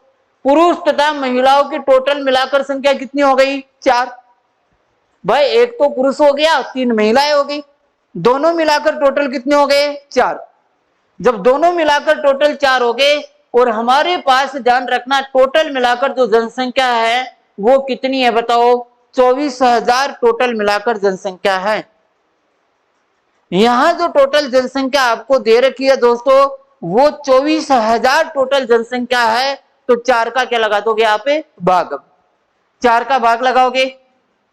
पुरुष तथा महिलाओं की टोटल मिलाकर संख्या कितनी हो गई? 4। भाई 1 तो पुरुष हो गया, 3 महिलाएं हो गई, दोनों मिलाकर टोटल कितने हो गए? 4। जब दोनों मिलाकर टोटल 4 हो गए और हमारे पास ध्यान रखना टोटल मिलाकर जो जनसंख्या है वो कितनी है बताओ? 24,000 टोटल मिलाकर जनसंख्या है। यहां जो टोटल जनसंख्या आपको दे रखी है दोस्तों वो 24,000 टोटल जनसंख्या है। तो 4 का क्या लगा दोगे यहाँ पे? भाग। 4 का भाग लगाओगे,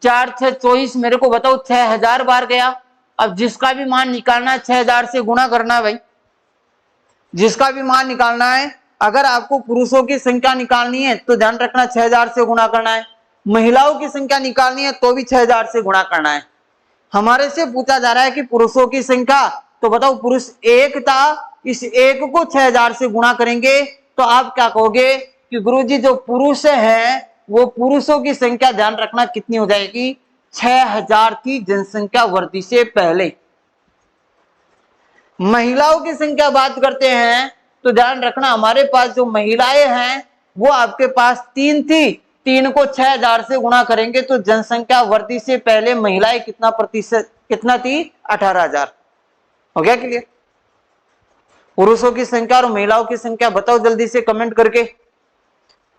4 6 24, मेरे को बताओ 6,000 बार गया। अब जिसका भी मान निकालना है 6,000 से गुणा करना है भाई, जिसका भी मान निकालना है। अगर आपको पुरुषों की संख्या निकालनी है तो ध्यान रखना 6,000 से गुणा करना है, महिलाओं की संख्या निकालनी है तो भी 6,000 से गुणा करना है। हमारे से पूछा जा रहा है कि पुरुषों की संख्या, तो बताओ पुरुष 1 था, इस 1 को 6,000 से गुणा करेंगे तो आप क्या कहोगे कि गुरुजी जो पुरुष है वो पुरुषों की संख्या ध्यान रखना कितनी हो जाएगी? 6,000 की जनसंख्या वृद्धि से पहले। महिलाओं की संख्या बात करते हैं तो ध्यान रखना हमारे पास जो महिलाएं हैं वो आपके पास 3 थी, 3 को 6,000 से गुणा करेंगे तो जनसंख्या वृद्धि से पहले महिलाएं कितना प्रतिशत, कितना थी? 18,000। हो गया क्लियर? पुरुषों की संख्या और महिलाओं की संख्या बताओ जल्दी से कमेंट करके,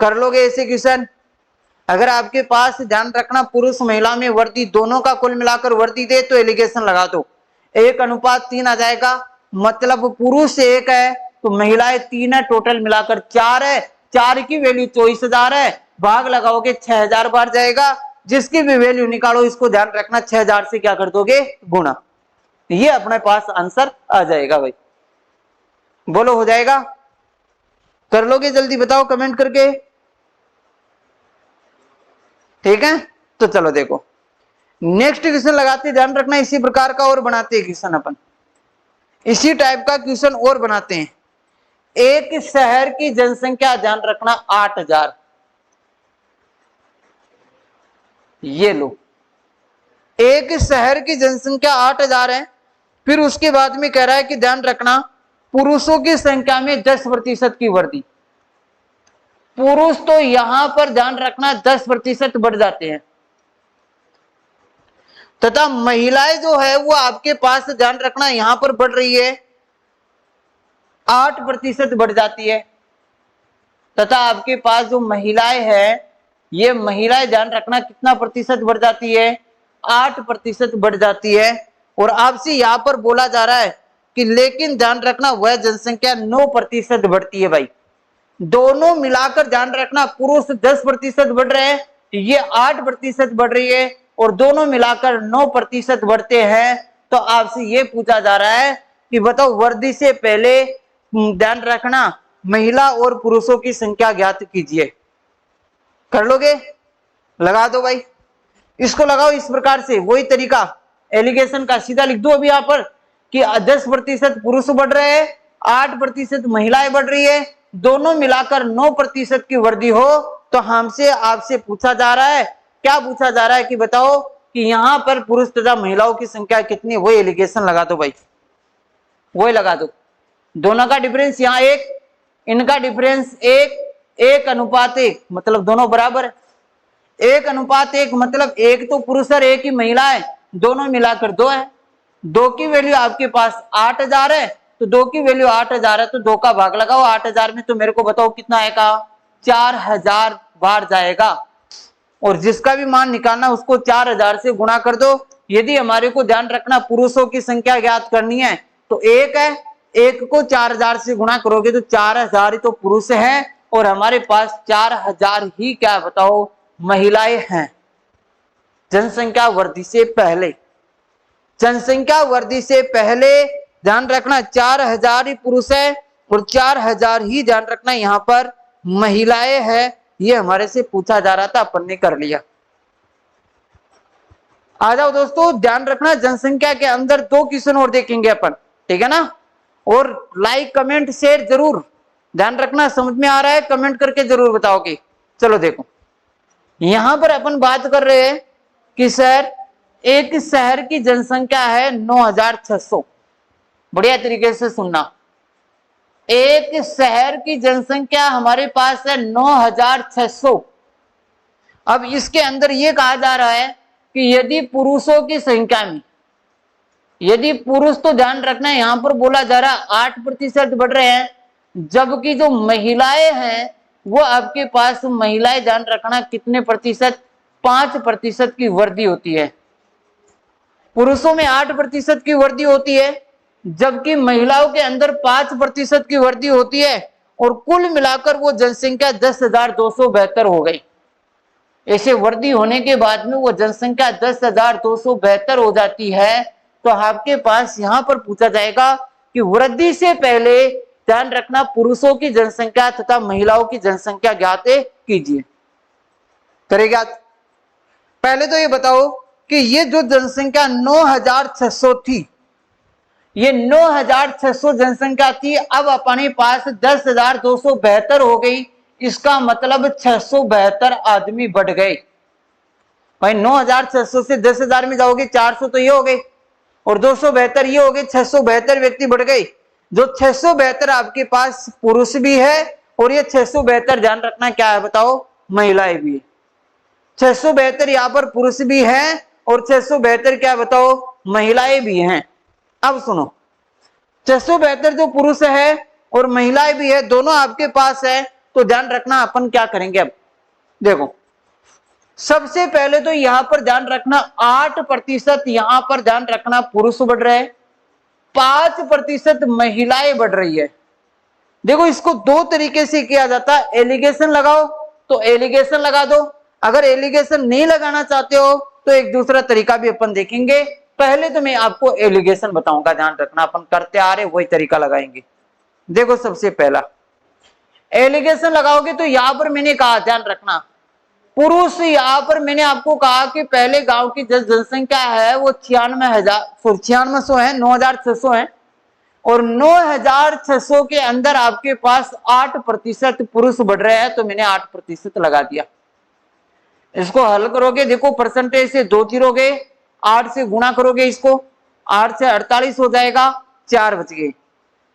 कर लोगे ऐसे क्वेश्चन? अगर आपके पास ध्यान रखना पुरुष महिला में वृद्धि दोनों का कुल मिलाकर वृद्धि दे तो एलिगेशन लगा दो, 1:3 आ जाएगा, मतलब पुरुष 1 है तो महिलाएं 3 है, टोटल मिलाकर 4 है। 4 की वैल्यू 24,000 है, भाग लगाओगे 6,000 बार जाएगा, जिसकी भी वैल्यू निकालो इसको ध्यान रखना 6,000 से क्या कर दोगे? गुणा। ये अपने पास आंसर आ जाएगा भाई। बोलो हो जाएगा? कर लोगे जल्दी बताओ कमेंट करके, ठीक है? तो चलो देखो नेक्स्ट क्वेश्चन लगाते, ध्यान रखना इसी प्रकार का और बनाते हैं क्वेश्चन, अपन इसी टाइप का क्वेश्चन और बनाते हैं। एक शहर की जनसंख्या ध्यान रखना 8,000, ये लो, एक शहर की जनसंख्या 8,000 है। फिर उसके बाद में कह रहा है कि ध्यान रखना पुरुषों की संख्या में 10% की वृद्धि। पुरुष तो यहां पर ध्यान रखना 10% बढ़ जाते हैं, तथा महिलाएं जो है वो आपके पास ध्यान रखना यहां पर बढ़ रही है 8% बढ़ जाती है, तथा आपके पास जो महिलाएं हैं ये महिलाएं ध्यान रखना कितना प्रतिशत बढ़ जाती है, 8% बढ़ जाती है। और आपसे यहां पर बोला जा रहा है कि लेकिन ध्यान रखना वह जनसंख्या 9% बढ़ती है। भाई दोनों मिलाकर ध्यान रखना, पुरुष 10% बढ़ रहे हैं, ये 8% बढ़ रही है, और दोनों मिलाकर 9% बढ़ते हैं। तो आपसे ये पूछा जा रहा है कि बताओ वृद्धि से पहले ध्यान रखना महिला और पुरुषों की संख्या ज्ञात कीजिए। कर लोगे? लगा दो भाई, इसको लगाओ इस प्रकार से, वही तरीका एलिगेशन का, सीधा लिख दो अभी यहां पर कि 10% पुरुष बढ़ रहे हैं, 8% महिलाएं बढ़ रही है, दोनों मिलाकर 9% की वृद्धि हो। तो हमसे आपसे पूछा जा रहा है, क्या पूछा जा रहा है कि बताओ कि यहां पर पुरुष तथा महिलाओं की संख्या कितनी है, वही एलिगेशन लगा दो भाई, वही लगा दो। दोनों का डिफरेंस यहाँ 1, इनका डिफरेंस 1:1 मतलब दोनों बराबर है। 1:1 मतलब एक तो पुरुष और एक ही महिला है, दोनों मिलाकर 2 है। 2 की वैल्यू आपके पास 8000 है, तो 2 की वैल्यू 8000 है, तो 2 का भाग लगाओ 8000 में, तो मेरे को बताओ कितना आएगा, 4000 बार जाएगा। और जिसका भी मान निकालना उसको 4000 से गुणा कर दो। यदि हमारे को ध्यान रखना पुरुषों की संख्या ज्ञात करनी है तो 1 है, 1 को 4000 से गुणा करोगे तो 4000 ही तो पुरुष है, और हमारे पास 4000 ही क्या बताओ महिलाएं हैं। जनसंख्या वृद्धि से पहले, जनसंख्या वृद्धि से पहले ध्यान रखना 4000 ही पुरुष है और 4000 ही ध्यान रखना यहाँ पर महिलाएं है। ये हमारे से पूछा जा रहा था, अपन ने कर लिया। आ जाओ दोस्तों, ध्यान रखना जनसंख्या के अंदर 2 क्वेश्चन और देखेंगे अपन, ठीक है ना। और लाइक कमेंट शेयर जरूर, ध्यान रखना समझ में आ रहा है कमेंट करके जरूर बताओगे। चलो देखो, यहां पर अपन बात कर रहे हैं कि सर एक शहर की जनसंख्या है 9600। बढ़िया तरीके से सुनना, एक शहर की जनसंख्या हमारे पास है 9600। अब इसके अंदर यह कहा जा रहा है कि यदि पुरुषों की संख्या में, यदि पुरुष तो ध्यान रखना यहां पर बोला जा रहा है 8% बढ़ रहे हैं, जबकि जो महिलाएं हैं वो आपके पास महिलाएं ध्यान रखना कितने प्रतिशत, 5% की वृद्धि होती है। पुरुषों में 8% की वृद्धि होती है, जबकि महिलाओं के अंदर 5% की वृद्धि होती है, और कुल मिलाकर वो जनसंख्या 10,272 हो गई। ऐसे वृद्धि होने के बाद में वो जनसंख्या 10,272 हो जाती है। तो आपके पास यहां पर पूछा जाएगा कि वृद्धि से पहले ध्यान रखना पुरुषों की जनसंख्या तथा महिलाओं की जनसंख्या ज्ञात कीजिए। करेगा? पहले तो ये बताओ कि ये जो जनसंख्या 9600 थी, ये 9600 जनसंख्या थी, अब अपने पास 10,272 हो गई। इसका मतलब 672 आदमी बढ़ गए। भाई 9600 से 10,000 में जाओगे 400 तो ये हो गए, और 272 ये हो गए, 672 व्यक्ति बढ़ गए। जो 672 आपके पास पुरुष भी है, और ये 672 ध्यान रखना क्या है बताओ, महिलाएं भी है। 672 यहाँ पर पुरुष भी है और 672 क्या बताओ महिलाएं भी हैं। अब सुनो, 672 जो पुरुष है और महिलाएं भी है, दोनों आपके पास है, तो ध्यान रखना अपन क्या करेंगे। अब देखो, सबसे पहले तो यहां पर ध्यान रखना 8% यहां पर ध्यान रखना पुरुष बढ़ रहे हैं, 5% महिलाएं बढ़ रही है। देखो इसको 2 तरीके से किया जाता है, एलिगेशन लगाओ तो एलिगेशन लगा दो, अगर एलिगेशन नहीं लगाना चाहते हो तो एक दूसरा तरीका भी अपन देखेंगे। पहले तो मैं आपको एलिगेशन बताऊंगा, ध्यान रखना अपन करते आ रहे वही तरीका लगाएंगे। देखो सबसे पहला एलिगेशन लगाओगे तो यहां पर मैंने कहा ध्यान रखना पुरुष, यहां पर मैंने आपको कहा कि पहले गांव की जनसंख्या है वो 9600 है, 9600 है, और 9600 के अंदर आपके पास 8% पुरुष बढ़ रहे हैं, तो मैंने 8% लगा दिया। इसको हल करोगे, देखो परसेंटेज से 2 जीरो गए, 8 से गुणा करोगे इसको, 8 से 48 हो जाएगा, 4 बच गए,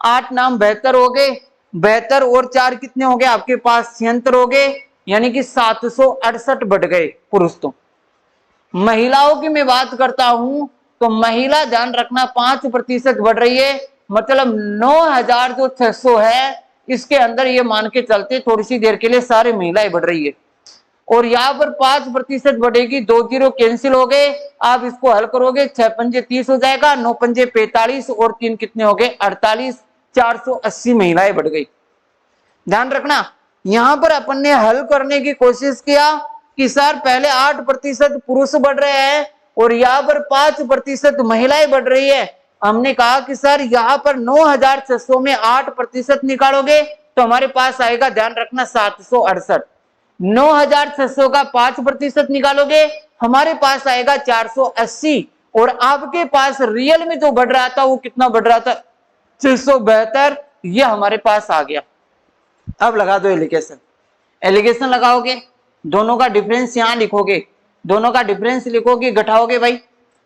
8 नाम 72 हो गए, 72 और 4 कितने हो गए आपके पास 76 हो गए, यानी कि 768 बढ़ गए पुरुष। तो महिलाओं की मैं बात करता हूं तो महिला ध्यान रखना 5% बढ़ रही है, मतलब 9600 है, इसके अंदर ये मान के चलते थोड़ी सी देर के लिए सारी महिलाएं बढ़ रही है। और यहाँ पर 5% बढ़ेगी, 2 जीरो कैंसिल हो गए, आप इसको हल करोगे 6 पंजे 30 हो जाएगा, 9 पंजे 45 और 3 कितने हो गए 48, 480 महिलाएं बढ़ गई। ध्यान रखना यहां पर अपन ने हल करने की कोशिश किया कि सर पहले 8% पुरुष बढ़ रहे हैं और यहाँ पर 5% महिलाएं बढ़ रही है। हमने कहा कि सर यहाँ पर 9600 में 8% निकालोगे तो हमारे पास आएगा, ध्यान रखना 768। 9600 का 5% निकालोगे हमारे पास आएगा 480, और आपके पास रियल में जो बढ़ रहा था वो कितना बढ़ रहा था 672, ये हमारे पास आ गया। अब लगा दो एलिगेशन, एलिगेशन लगाओगे, दोनों का डिफरेंस यहां लिखोगे, दोनों का डिफरेंस लिखोगे, घटाओगे भाई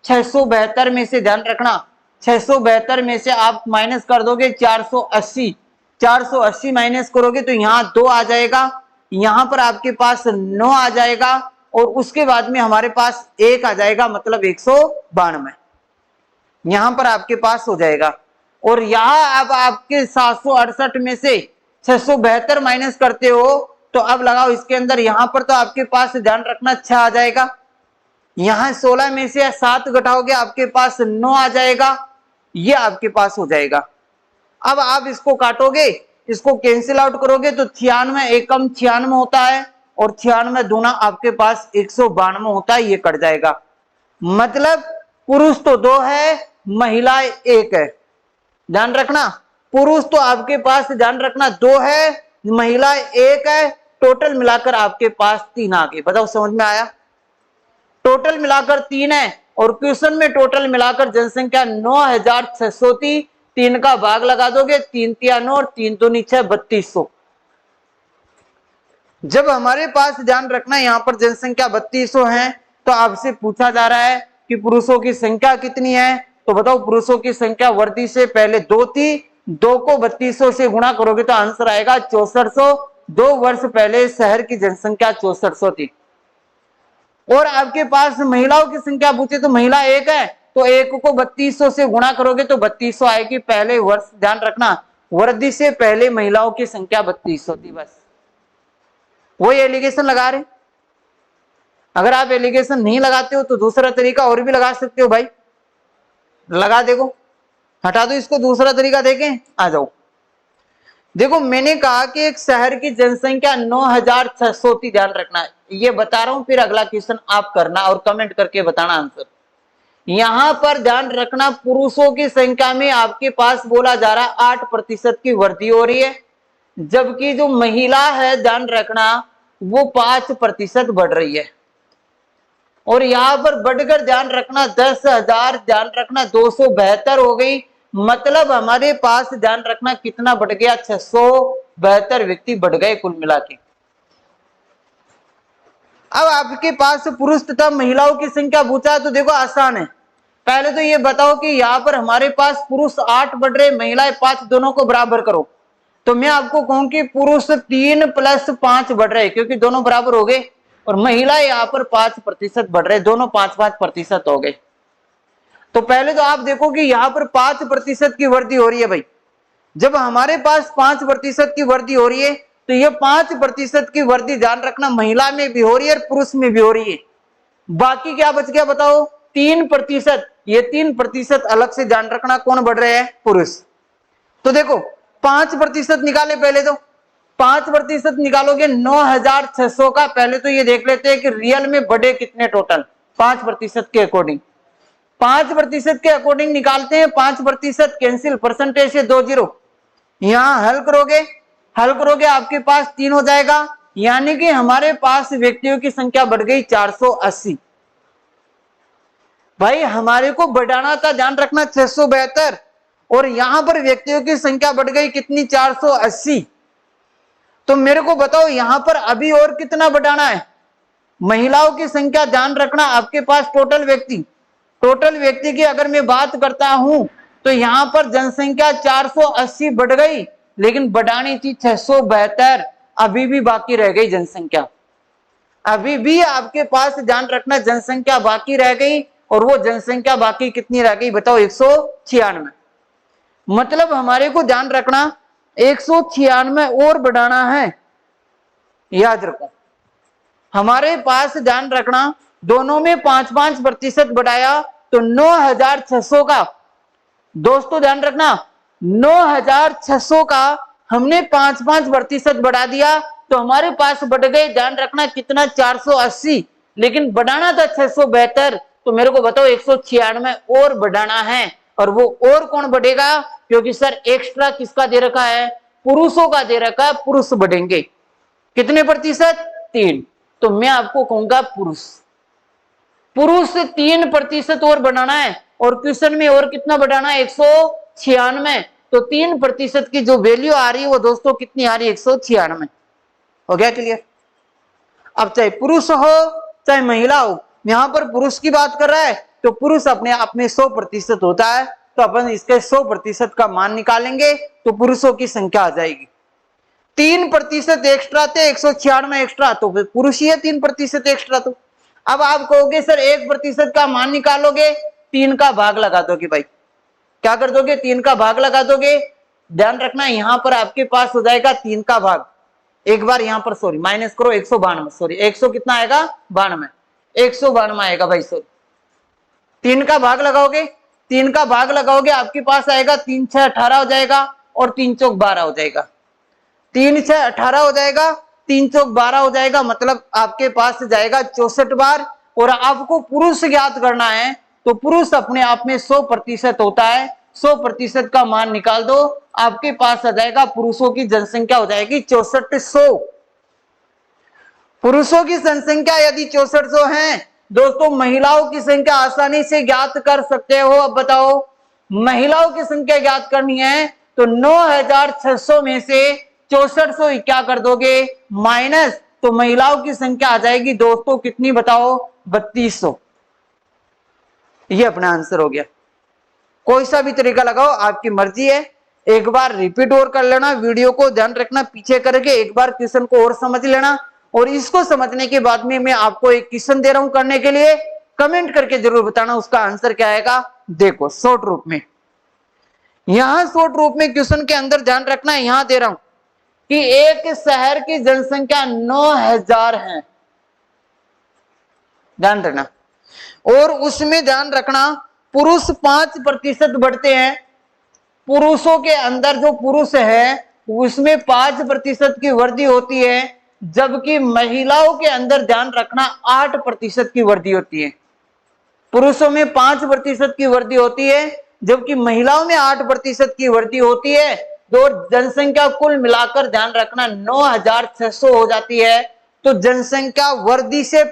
672 में से, ध्यान रखना 672 में से आप माइनस कर दोगे 480, 480 माइनस करोगे तो यहाँ 2 आ जाएगा, यहां पर आपके पास 9 आ जाएगा और उसके बाद में हमारे पास 1 आ जाएगा, मतलब 192 यहां पर आपके पास हो जाएगा। और यहां अब आपके 768 में से 672 माइनस करते हो तो अब लगाओ इसके अंदर, यहां पर तो आपके पास ध्यान रखना 6 आ जाएगा, यहां 16 में से 7 घटाओगे आपके पास 9 आ जाएगा, ये आपके पास हो जाएगा। अब आप इसको काटोगे, इसको कैंसिल आउट करोगे तो 96 एकम 96 होता है और 96 दूना आपके पास 192 होता है, ये कट जाएगा। मतलब पुरुष तो 2 है, महिला 1 है। ध्यान रखना पुरुष तो आपके पास ध्यान रखना 2 है, महिला 1 है, टोटल मिलाकर आपके पास 3 आ गए। बताओ समझ में आया? टोटल मिलाकर 3 है और क्वेश्चन में टोटल मिलाकर जनसंख्या 9600 थी, 3 का भाग लगा दोगे, 3 तिया 9 और 3 तो नीचे 3200। जब हमारे पास ध्यान रखना यहाँ पर जनसंख्या 3200 है तो आपसे पूछा जा रहा है कि पुरुषों की संख्या कितनी है, तो बताओ पुरुषों की संख्या वर्दी से पहले 2 थी, 2 को 3200 से गुणा करोगे तो आंसर आएगा 6400। 2 वर्ष पहले शहर की जनसंख्या 6400 थी। और आपके पास महिलाओं की संख्या पूछे तो महिला 1 है, तो 1 को 3200 से गुणा करोगे तो 3200 आएगी पहले वर्ष। ध्यान रखना वर्दी से पहले महिलाओं की संख्या 3200 थी, बस वही एलिगेशन लगा रहे। अगर आप एलिगेशन नहीं लगाते हो तो दूसरा तरीका और भी लगा सकते हो भाई, लगा देखो, हटा दो इसको, दूसरा तरीका देखें, आ जाओ। देखो मैंने कहा कि एक शहर की जनसंख्या 9600 थी, ध्यान रखना ये बता रहा हूं, फिर अगला क्वेश्चन आप करना और कमेंट करके बताना आंसर। यहां पर ध्यान रखना पुरुषों की संख्या में आपके पास बोला जा रहा है 8% की वृद्धि हो रही है, जबकि जो महिला है ध्यान रखना वो 5% बढ़ रही है। और यहां पर बढ़कर ध्यान रखना 10,000 ध्यान रखना 272 हो गई, मतलब हमारे पास ध्यान रखना कितना बढ़ गया 672 व्यक्ति बढ़ गए कुल मिला के। अब आपके पास पुरुष तथा महिलाओं की संख्या पूछा है तो देखो आसान है, पहले तो ये बताओ कि यहाँ पर हमारे पास पुरुष 8 बढ़ रहे, महिलाएं 5, दोनों को बराबर करो। तो मैं आपको कहूं कि पुरुष 3 + 5 बढ़ रहे क्योंकि दोनों बराबर हो गए, और महिला यहाँ पर 5% बढ़ रहे, दोनों 5-5% हो गए। तो पहले तो आप देखो कि यहाँ पर 5% की वृद्धि हो रही है भाई। जब हमारे पास 5% की वृद्धि हो रही है तो ये 5% की वृद्धि ध्यान रखना महिला में भी हो रही है और पुरुष में भी हो रही है। बाकी क्या बच गया बताओ 3%, ये 3% अलग से ध्यान रखना कौन बढ़ रहे हैं पुरुष। तो देखो 5% निकाले, पहले तो 5% निकालोगे 9600 का, पहले तो ये देख लेते हैं कि रियल में बढ़े कितने टोटल 5% के अकॉर्डिंग। 5% के अकॉर्डिंग निकालते हैं, 5% कैंसिल, परसेंटेज से 2 जीरो, यहां हल करोगे आपके पास 3 हो जाएगा, यानी कि हमारे पास व्यक्तियों की संख्या बढ़ गई 480। भाई हमारे को बढ़ाना था ध्यान रखना 672 और यहां पर व्यक्तियों की संख्या बढ़ गई कितनी 480। तो मेरे को बताओ यहां पर अभी और कितना बढ़ाना है। महिलाओं की संख्या ध्यान रखना आपके पास टोटल व्यक्ति की अगर मैं बात करता हूं तो यहां पर जनसंख्या 480 बढ़ गई, लेकिन बढ़ानी थी 672, अभी भी बाकी रह गई जनसंख्या। अभी भी आपके पास ध्यान रखना जनसंख्या बाकी रह गई, और वो जनसंख्या बाकी कितनी रह गई बताओ? 196। मतलब हमारे को ध्यान रखना 196 और बढ़ाना है। याद रखो हमारे पास ध्यान रखना दोनों में 5-5% बढ़ाया तो 9600 का, दोस्तों ध्यान रखना 9600 का हमने 5-5% बढ़ा दिया तो हमारे पास बढ़ गए, ध्यान रखना कितना? 480। लेकिन बढ़ाना था 672, तो मेरे को बताओ 196 और बढ़ाना है। और वो और कौन बढ़ेगा? क्योंकि सर एक्स्ट्रा किसका दे रखा है? पुरुषों का दे रखा है, पुरुष बढ़ेंगे कितने प्रतिशत? 3। तो मैं आपको कहूंगा पुरुष 3% और बढ़ाना है, और क्वेश्चन में और कितना बढ़ाना है? 196। तो 3% की जो वैल्यू आ रही है वो दोस्तों कितनी आ रही है? 196। हो गया क्लियर? अब चाहे पुरुष हो चाहे महिला हो, यहां पर पुरुष की बात कर रहा है तो पुरुष अपने आप में 100% होता है, तो अपन इसके 100% का मान निकालेंगे तो पुरुषों की संख्या आ जाएगी। 3% एक्स्ट्रा थे, 196 एक्स्ट्रा, तो पुरुष ही है 3% एक्स्ट्रा। तो अब आप कहोगे सर 1% का मान निकालोगे, 3 का भाग लगा दोगे। भाई क्या कर दोगे? 3 का भाग लगा दोगे। ध्यान रखना यहां पर आपके पास हो जाएगा 3 का भाग, एक बार यहां पर सॉरी माइनस करो 192, सॉरी 100 कितना आएगा? 92, 192 आएगा भाई सॉरी। 3 का भाग लगाओगे, 3 का भाग लगाओगे आपके पास आएगा 3 6 18 हो जाएगा, और 3 चौक 12 हो जाएगा। 3 6 18 हो जाएगा, 3 चौक 12 हो जाएगा, मतलब आपके पास जाएगा 64 बार। और आपको पुरुष ज्ञात करना है तो पुरुष अपने आप में 100% होता है, 100% का मान निकाल दो, आपके पास आ जाएगा पुरुषों की जनसंख्या हो जाएगी 6400। पुरुषों की जनसंख्या यदि 6400 है दोस्तों, महिलाओं की संख्या आसानी से ज्ञात कर सकते हो। अब बताओ महिलाओं की संख्या ज्ञात करनी है तो 9600 में से 6400 क्या कर दोगे? माइनस, तो महिलाओं की संख्या आ जाएगी दोस्तों कितनी बताओ? 3200। ये अपना आंसर हो गया। कोई सा भी तरीका लगाओ, आपकी मर्जी है। एक बार रिपीट और कर लेना वीडियो को, ध्यान रखना पीछे करके एक बार क्वेश्चन को और समझ लेना, और इसको समझने के बाद में मैं आपको एक क्वेश्चन दे रहा हूं करने के लिए, कमेंट करके जरूर बताना उसका आंसर क्या आएगा। देखो शॉर्ट रूप में, यहां शॉर्ट रूप में क्वेश्चन के अंदर ध्यान रखना है, यहां दे रहा हूं कि एक शहर की जनसंख्या 9000 है, ध्यान रखना, और उसमें ध्यान रखना पुरुष 5% बढ़ते हैं। पुरुषों के अंदर जो पुरुष है उसमें 5% की वृद्धि होती है, जबकि महिलाओं के अंदर ध्यान रखना 8% की वृद्धि होती है। पुरुषों में 5% की वृद्धि होती है, जबकि महिलाओं में 8% की वृद्धि होती है। तो जनसंख्या कुल मिलाकर ध्यान रखना 9600 हो जाती है। तो जनसंख्या वृद्धि से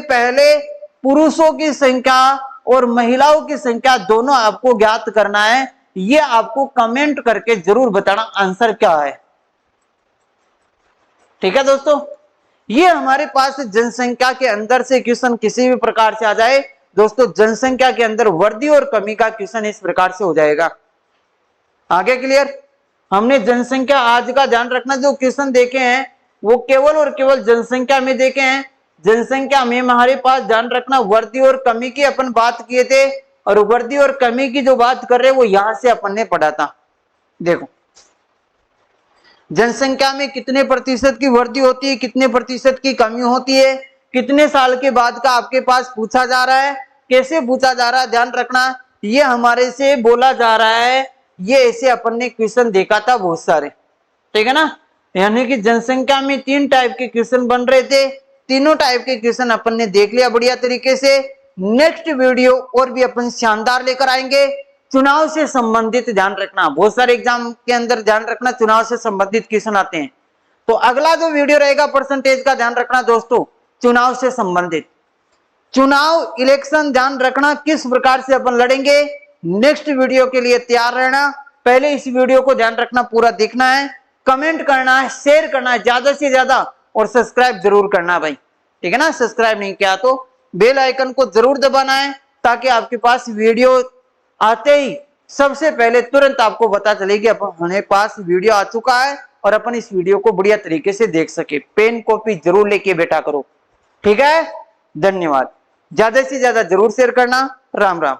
पहले पुरुषों की संख्या और महिलाओं की संख्या दोनों आपको ज्ञात करना है। ये आपको कमेंट करके जरूर बताना आंसर क्या है। ठीक है दोस्तों, ये हमारे पास जनसंख्या के अंदर से क्वेश्चन किसी भी प्रकार से आ जाए दोस्तों, जनसंख्या के अंदर वृद्धि और कमी का क्वेश्चन इस प्रकार से हो जाएगा। आगे क्लियर? हमने जनसंख्या आज का ध्यान रखना, जो क्वेश्चन देखे हैं वो केवल और केवल जनसंख्या में देखे हैं। जनसंख्या में हमारे पास ध्यान रखना वृद्धि और कमी की अपन बात किए थे, और वृद्धि और कमी की जो बात कर रहे हैं वो यहां से अपन ने पढ़ा था। देखो जनसंख्या में कितने प्रतिशत की वृद्धि होती है, कितने प्रतिशत की कमी होती है, कितने साल के बाद का आपके पास पूछा जा रहा है, कैसे पूछा जा रहा है, ध्यान रखना ये हमारे से बोला जा रहा है। ये ऐसे अपन ने क्वेश्चन देखा था बहुत सारे, ठीक है ना। यानी कि जनसंख्या में 3 टाइप के क्वेश्चन बन रहे थे, तीनों टाइप के क्वेश्चन अपन ने देख लिया बढ़िया तरीके से। नेक्स्ट वीडियो और भी अपन शानदार लेकर आएंगे, चुनाव से संबंधित ध्यान रखना, बहुत सारे एग्जाम के अंदर ध्यान रखना चुनाव से संबंधित क्वेश्चन आते हैं। तो अगला जो वीडियो रहेगा परसेंटेज का ध्यान रखना दोस्तों, चुनाव से संबंधित, चुनाव इलेक्शन ध्यान रखना किस प्रकार से अपन लड़ेंगे। नेक्स्ट वीडियो के लिए तैयार रहना। पहले इस वीडियो को ध्यान रखना पूरा देखना है, कमेंट करना है, शेयर करना है ज्यादा से ज्यादा, और सब्सक्राइब जरूर करना भाई, ठीक है ना। सब्सक्राइब नहीं किया तो बेल आइकन को जरूर दबाना है, ताकि आपके पास वीडियो आते ही सबसे पहले तुरंत आपको पता चलेगी अपने पास वीडियो आ चुका है और अपन इस वीडियो को बढ़िया तरीके से देख सके। पेन कॉपी जरूर लेके बैठा करो, ठीक है। धन्यवाद। ज्यादा से ज्यादा जरूर शेयर करना। राम राम।